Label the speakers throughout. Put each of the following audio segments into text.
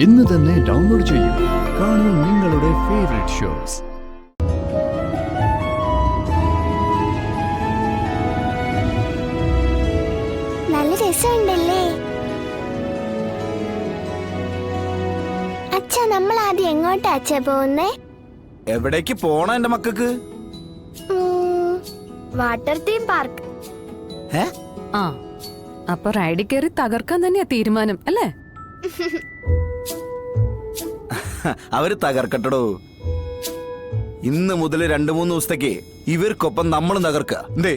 Speaker 1: ഇന്ന് തന്നെ ഡൗൺലോഡ് ചെയ്യൂ. കാണൂ നിങ്ങളുടെ ഫേവറേറ്റ് ഷോസ്.
Speaker 2: നല്ല രസമുണ്ടല്ലേ? അച്ഛാ, നമ്മൾ ആദ്യം എങ്ങോട്ടാ അച്ഛാ പോകുന്നേ?
Speaker 3: എവിടേക്ക് പോണ എന്റെ മക്കൾക്ക്?
Speaker 2: Water theme park.
Speaker 4: ആ, അപ്പൊ റൈഡിൽ കയറി തകർക്കാൻ തന്നെയാ തീരുമാനം അല്ലേ?
Speaker 3: അവര് തകർക്കട്ടോ. ഇന്ന് മുതൽ 2-3 ദിവസത്തേക്ക് ഇവർക്കൊപ്പം നമ്മളും തകർക്കുക. എന്തേ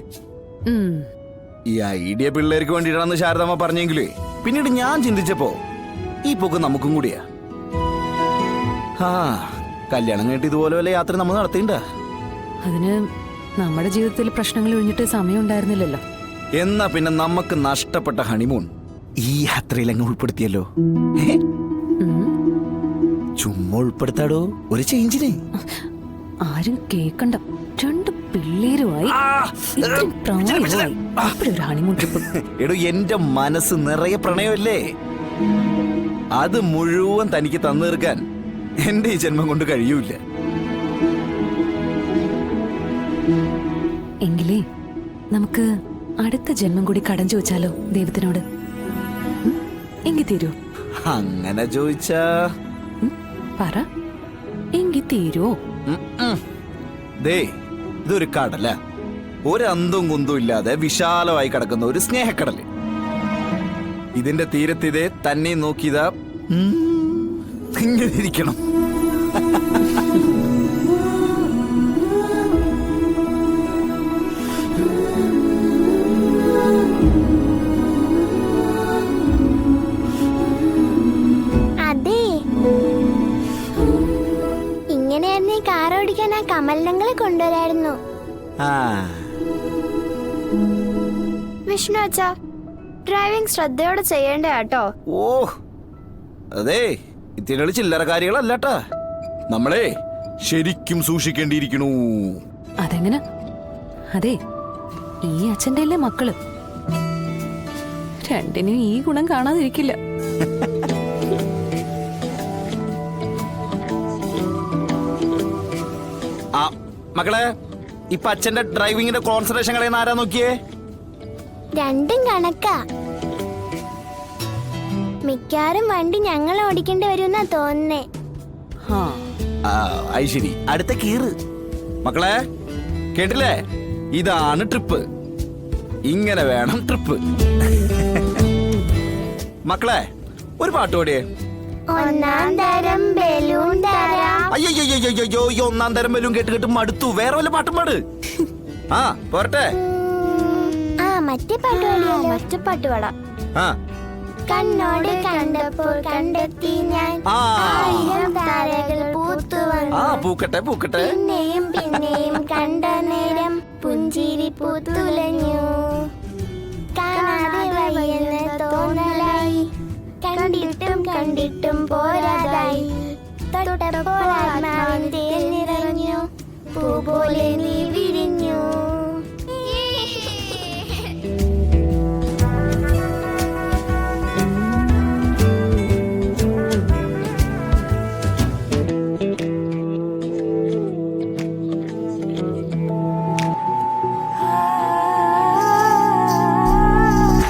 Speaker 3: ഈ ഐഡിയ പിള്ളേർക്ക് വേണ്ടിയിട്ടാണെന്ന് ശാരദാമ്മ പറഞ്ഞെങ്കിലേ പിന്നീട് ഞാൻ ചിന്തിച്ചപ്പോ ഈ പോക്ക് നമുക്കും കൂടിയാ. ആ, കല്യാണം കേട്ട് ഇതുപോലെ വല്ല യാത്ര നമ്മൾ നടത്തിണ്ട.
Speaker 4: അതിന് നമ്മുടെ ജീവിതത്തിൽ പ്രശ്നങ്ങൾ ഒഴിഞ്ഞിട്ട് സമയം ഉണ്ടായിരുന്നില്ലല്ലോ.
Speaker 3: എന്നാ പിന്നെ നമുക്ക് നഷ്ടപ്പെട്ട ഹണിമൂൺ ഈ യാത്രയിൽ അങ്ങ് ഉൾപ്പെടുത്തിയല്ലോ. ചുമ്മാ ഉൾപ്പെടുത്താടോ, ഒരു ചേഞ്ചിനെ.
Speaker 4: ആരും കേക്കണ്ട. 2 പിള്ളേരുമായി ഒരു ഹണിമൂൺ ട്രിപ്പ്.
Speaker 3: എടോ, എന്റെ മനസ്സ് നിറയെ പ്രണയമല്ലേ. അത് മുഴുവൻ തനിക്ക് തന്നു തീർക്കാൻ എന്റെ ഈ ജന്മം കൊണ്ട് കഴിയൂല.
Speaker 4: എങ്കിലേ നമുക്ക് അടുത്ത ജന്മം കൂടി കടം ചോദിച്ചാലോ ദൈവത്തിനോട്? എങ്കി തീരൂ?
Speaker 3: അങ്ങനെ ചോദിച്ചാ
Speaker 4: പറ, എങ്കി തീരോ?
Speaker 3: ദേ, ഇതൊരു കടല. ഒരു അന്തും കുന്തും ഇല്ലാതെ വിശാലമായി കിടക്കുന്ന ഒരു സ്നേഹക്കടല്. ഇതിന്റെ തീരത്തിതേ തന്നെ നോക്കിയതാ ഇങ്ങനെ ഇരിക്കണം.
Speaker 2: കാർ ഓടിക്കാൻ ആ കമലങ്ങളെ കൊണ്ടുവരായിരുന്നു. വിഷ്ണു അച്ഛാ, ഡ്രൈവിംഗ് ശ്രദ്ധയോടെ ചെയ്യേണ്ട കേട്ടോ.
Speaker 3: ഓ അതെ, ഇത്തിരി ചില്ലറ കാര്യങ്ങളല്ലട്ടാ, നമ്മളെ ശരിക്കും സൂക്ഷിക്കേണ്ടിയിരിക്കണു.
Speaker 4: അതെങ്ങനെ? അതെ, ഈ അച്ഛൻ്റെ അല്ലേ മക്കള്. രണ്ടിനും ഈ ഗുണം കാണാതിരിക്കില്ല.
Speaker 3: ആ മക്കളെ, ഇപ്പൊ അച്ഛന്റെ ഡ്രൈവിംഗിന്റെ കോൺസെൻട്രേഷൻ കളയുന്ന ആരാ നോക്കിയേ?
Speaker 2: രണ്ടും കണക്കാ. മിക്കാറും വണ്ടി ഞങ്ങൾ ഓടിക്കേണ്ടി വരുമെന്നാ തോന്നുന്നേ.
Speaker 3: ശരി, അടുത്ത കീറ്. മക്കളെ കേട്ടില്ലേ? ഇതാണ് ട്രിപ്പ്. ഇങ്ങനെ വേണം ട്രിപ്പ്. മക്കളെ, ഒരു പാട്ട് പാടിയേ.
Speaker 2: ഒന്നാം തരം ബലൂൺ തരാം.
Speaker 3: അയ്യോ, ഈ ഒന്നാം തരം ബലൂൺ കേട്ട് കേട്ട് മടുത്തു. വേറെ വല്ല പാട്ടും പാട്. ആ പോരട്ടെ.
Speaker 2: മറ്റേ പാട്ട് പാടിയോ? മറ്റേ പാട്ട് പാടാം. കണ്ണോട് കണ്ടപ്പോൾ കണ്ടെത്തി ഞാൻ ആയിരം താരകൾ പൂത്തു വന്നു.
Speaker 3: പൂക്കട്ടെ പൂക്കട്ടെ.
Speaker 2: പിന്നെയും പിന്നെയും കണ്ട നേരം പുഞ്ചിരി പൂത്തുലഞ്ഞു. കാണാതെ വയ്യെന്ന് തോന്നലായി, കണ്ടിട്ടും കണ്ടിട്ടും പോരാതായി. തൊട്ടപ്പോൾ ആത്മാവിൻ തേൻ നിറഞ്ഞു, പൂ പോലെ നീ വിരിഞ്ഞു.